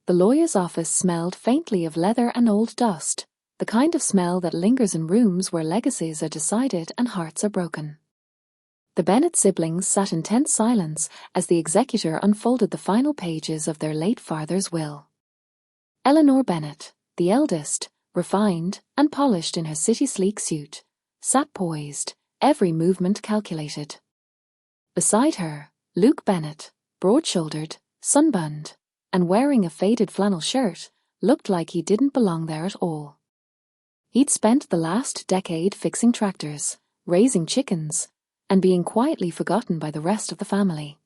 The lawyer's office smelled faintly of leather and old dust, the kind of smell that lingers in rooms where legacies are decided and hearts are broken. The Bennet siblings sat in tense silence as the executor unfolded the final pages of their late father's will. Eleanor Bennet, the eldest, refined and polished in her city-sleek suit, sat poised, every movement calculated. Beside her, Luke Bennet, broad-shouldered, sunburned, and wearing a faded flannel shirt, looked like he didn't belong there at all. He'd spent the last decade fixing tractors, raising chickens, and being quietly forgotten by the rest of the family.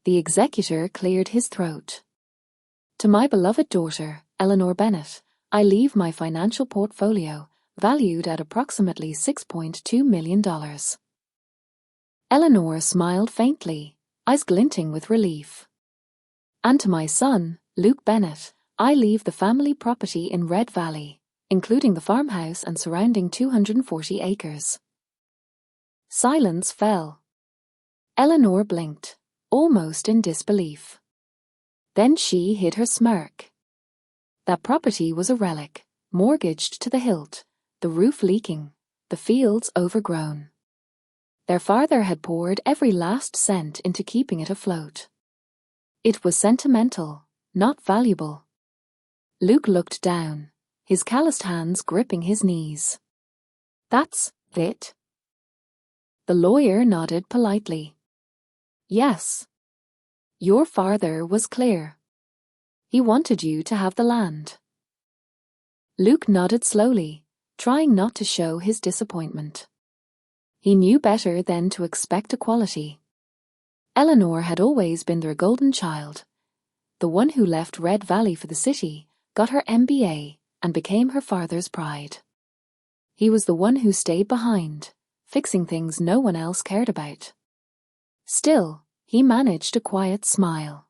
The executor cleared his throat. To my beloved daughter, Eleanor Bennet, I leave my financial portfolio, valued at approximately $6.2 million. Eleanor smiled faintly, eyes glinting with relief. And to my son, Luke Bennet, I leave the family property in Red Valley, including the farmhouse and surrounding 240 acres. Silence fell. Eleanor blinked, almost in disbelief. Then she hid her smirk. That property was a relic, mortgaged to the hilt, the roof leaking, the fields overgrown. Their father had poured every last cent into keeping it afloat. It was sentimental, not valuable. Luke looked down, his calloused hands gripping his knees. That's it? The lawyer nodded politely. Yes. Your father was clear. He wanted you to have the land. Luke nodded slowly, trying not to show his disappointment. He knew better than to expect equality. Eleanor had always been their golden child, the one who left Red Valley for the city, got her MBA, and became her father's pride. He was the one who stayed behind, fixing things no one else cared about. Still, he managed a quiet smile.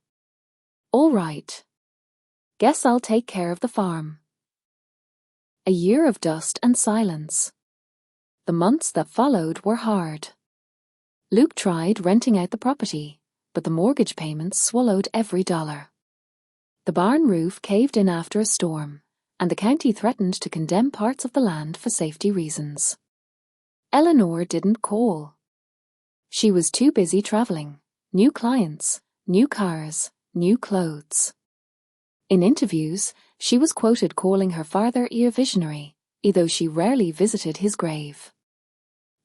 All right. Guess I'll take care of the farm. A year of dust and silence. The months that followed were hard. Luke tried renting out the property, but the mortgage payments swallowed every dollar. The barn roof caved in after a storm, and the county threatened to condemn parts of the land for safety reasons. Eleanor didn't call. She was too busy traveling, new clients, new cars, new clothes. In interviews, she was quoted calling her father a visionary, though she rarely visited his grave.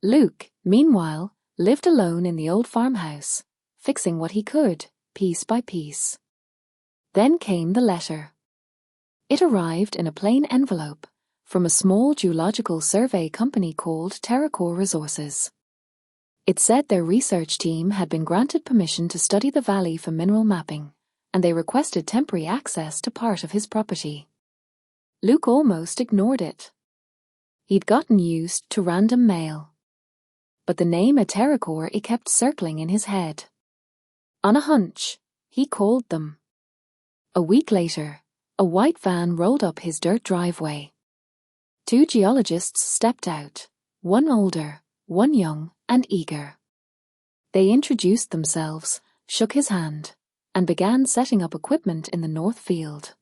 Luke, meanwhile, lived alone in the old farmhouse, fixing what he could, piece by piece. Then came the letter. It arrived in a plain envelope from a small geological survey company called Terracore Resources. It said their research team had been granted permission to study the valley for mineral mapping, and they requested temporary access to part of his property. Luke almost ignored it. He'd gotten used to random mail. But the name Terracore kept circling in his head. On a hunch, he called them. A week later, a white van rolled up his dirt driveway. Two geologists stepped out, one older, one young and eager. They introduced themselves, shook his hand, and began setting up equipment in the north field.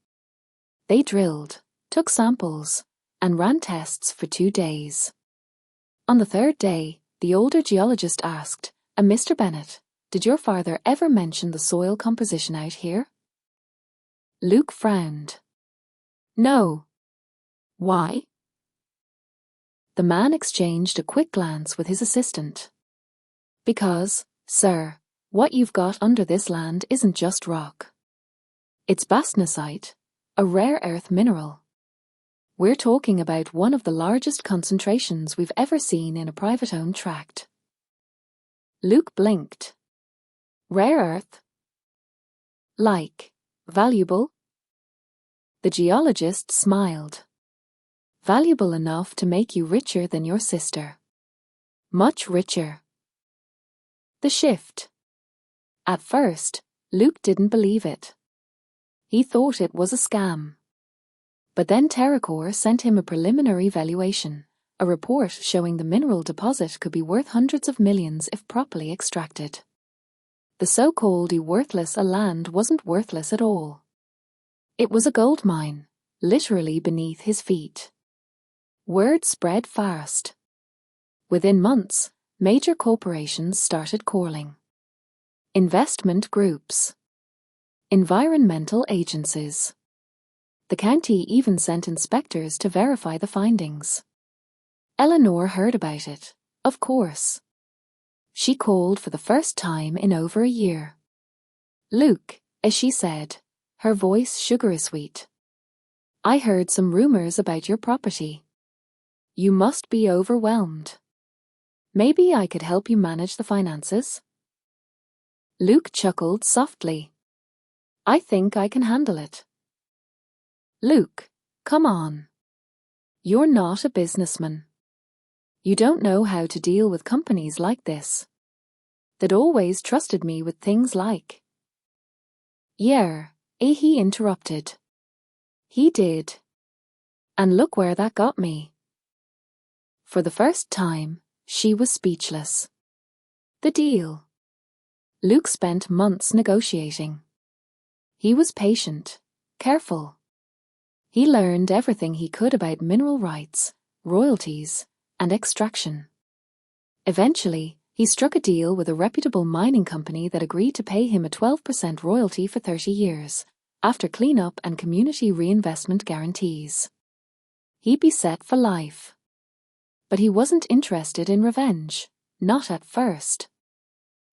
They drilled, took samples, and ran tests for 2 days. On the third day, the older geologist asked, Mr. Bennet, did your father ever mention the soil composition out here? Luke frowned. No. Why? The man exchanged a quick glance with his assistant. Because, sir, what you've got under this land isn't just rock. It's bastnasite, a rare earth mineral. We're talking about one of the largest concentrations we've ever seen in a private-owned tract. Luke blinked. Rare earth? Like, valuable? The geologist smiled. Valuable enough to make you richer than your sister. Much richer. The shift. At first, Luke didn't believe it. He thought it was a scam. But then Terracore sent him a preliminary valuation, a report showing the mineral deposit could be worth hundreds of millions if properly extracted. The so-called worthless land wasn't worthless at all. It was a gold mine, literally beneath his feet. Word spread fast. Within months, major corporations started calling. Investment groups. Environmental agencies. The county even sent inspectors to verify the findings. Eleanor heard about it, of course. She called for the first time in over a year. "Luke," as she said, her voice sugary sweet. "I heard some rumors about your property. You must be overwhelmed. Maybe I could help you manage the finances?" Luke chuckled softly. "I think I can handle it." "Luke, come on. You're not a businessman. You don't know how to deal with companies like this. They'd always trusted me with things like—" "Yeah," he interrupted. "He did. And look where that got me." For the first time, she was speechless. The deal. Luke spent months negotiating. He was patient, careful. He learned everything he could about mineral rights, royalties, and extraction. Eventually, he struck a deal with a reputable mining company that agreed to pay him a 12% royalty for 30 years, after cleanup and community reinvestment guarantees. He'd be set for life. But he wasn't interested in revenge, not at first.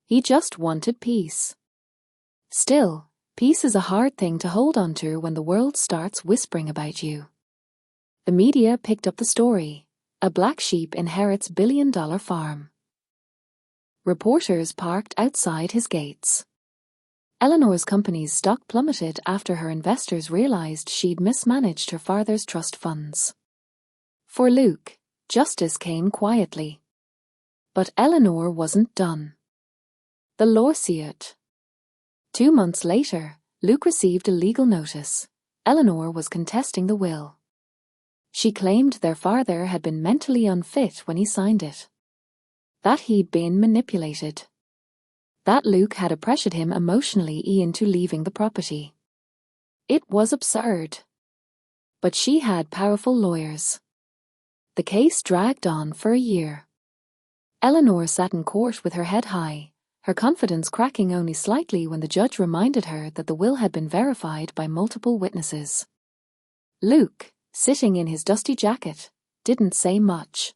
He just wanted peace. Still, peace is a hard thing to hold on to when the world starts whispering about you. The media picked up the story. A black sheep inherits billion-dollar farm. Reporters parked outside his gates. Eleanor's company's stock plummeted after her investors realized she'd mismanaged her father's trust funds. For Luke, justice came quietly. But Eleanor wasn't done. The lawsuit. 2 months later, Luke received a legal notice. Eleanor was contesting the will. She claimed their father had been mentally unfit when he signed it. That he'd been manipulated. That Luke had pressured him emotionally into leaving the property. It was absurd. But she had powerful lawyers. The case dragged on for a year. Eleanor sat in court with her head high, her confidence cracking only slightly when the judge reminded her that the will had been verified by multiple witnesses. Luke, sitting in his dusty jacket, didn't say much.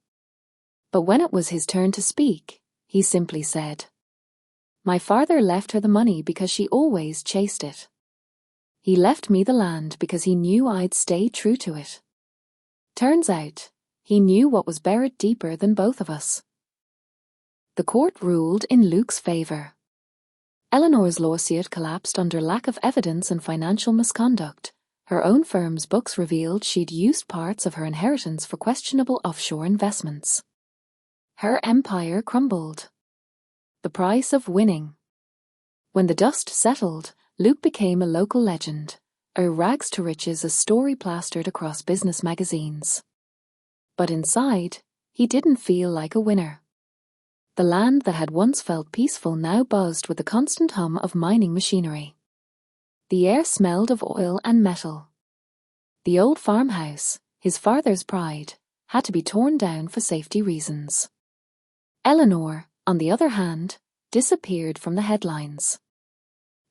But when it was his turn to speak, he simply said, "My father left her the money because she always chased it. He left me the land because he knew I'd stay true to it. Turns out, he knew what was buried deeper than both of us." The court ruled in Luke's favor. Eleanor's lawsuit collapsed under lack of evidence and financial misconduct. Her own firm's books revealed she'd used parts of her inheritance for questionable offshore investments. Her empire crumbled. The price of winning. When the dust settled, Luke became a local legend, a rags to riches, a story plastered across business magazines. But inside, he didn't feel like a winner. The land that had once felt peaceful now buzzed with the constant hum of mining machinery. The air smelled of oil and metal. The old farmhouse, his father's pride, had to be torn down for safety reasons. Eleanor, on the other hand, disappeared from the headlines.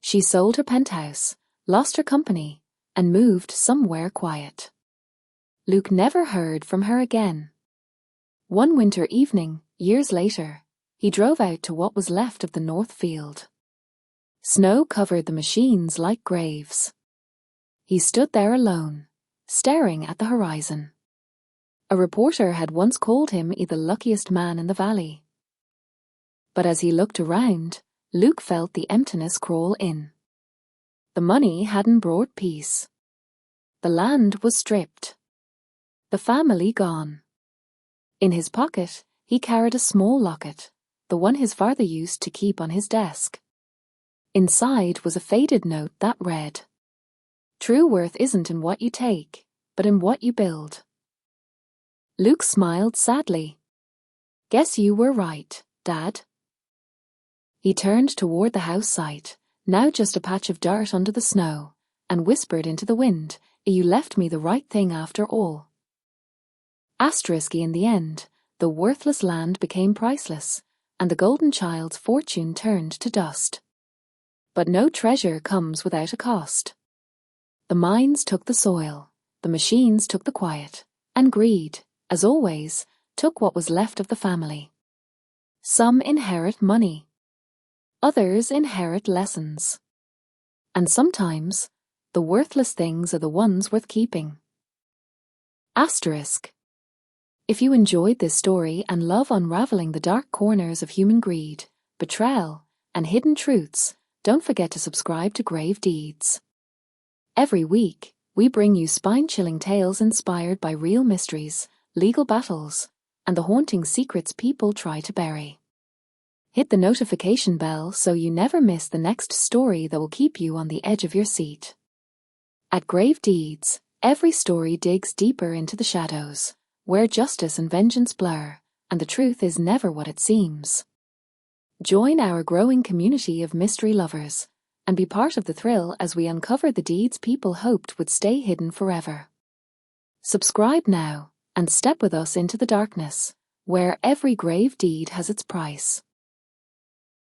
She sold her penthouse, lost her company, and moved somewhere quiet. Luke never heard from her again. One winter evening, years later, he drove out to what was left of the North Field. Snow covered the machines like graves. He stood there alone, staring at the horizon. A reporter had once called him the luckiest man in the valley. But as he looked around, Luke felt the emptiness crawl in. The money hadn't brought peace. The land was stripped. The family gone. In his pocket, he carried a small locket, the one his father used to keep on his desk. Inside was a faded note that read, "True worth isn't in what you take, but in what you build." Luke smiled sadly. "Guess you were right, Dad." He turned toward the house site, now just a patch of dirt under the snow, and whispered into the wind, "You left me the right thing after all." Asterisk in the end, the worthless land became priceless, and the golden child's fortune turned to dust. But no treasure comes without a cost. The mines took the soil, the machines took the quiet, and greed, as always, took what was left of the family. Some inherit money. Others inherit lessons. And sometimes, the worthless things are the ones worth keeping. Asterisk. If you enjoyed this story and love unraveling the dark corners of human greed, betrayal, and hidden truths, don't forget to subscribe to Grave Deeds. Every week, we bring you spine-chilling tales inspired by real mysteries, legal battles, and the haunting secrets people try to bury. Hit the notification bell so you never miss the next story that will keep you on the edge of your seat. At Grave Deeds, every story digs deeper into the shadows, where justice and vengeance blur, and the truth is never what it seems. Join our growing community of mystery lovers, and be part of the thrill as we uncover the deeds people hoped would stay hidden forever. Subscribe now, and step with us into the darkness, where every grave deed has its price.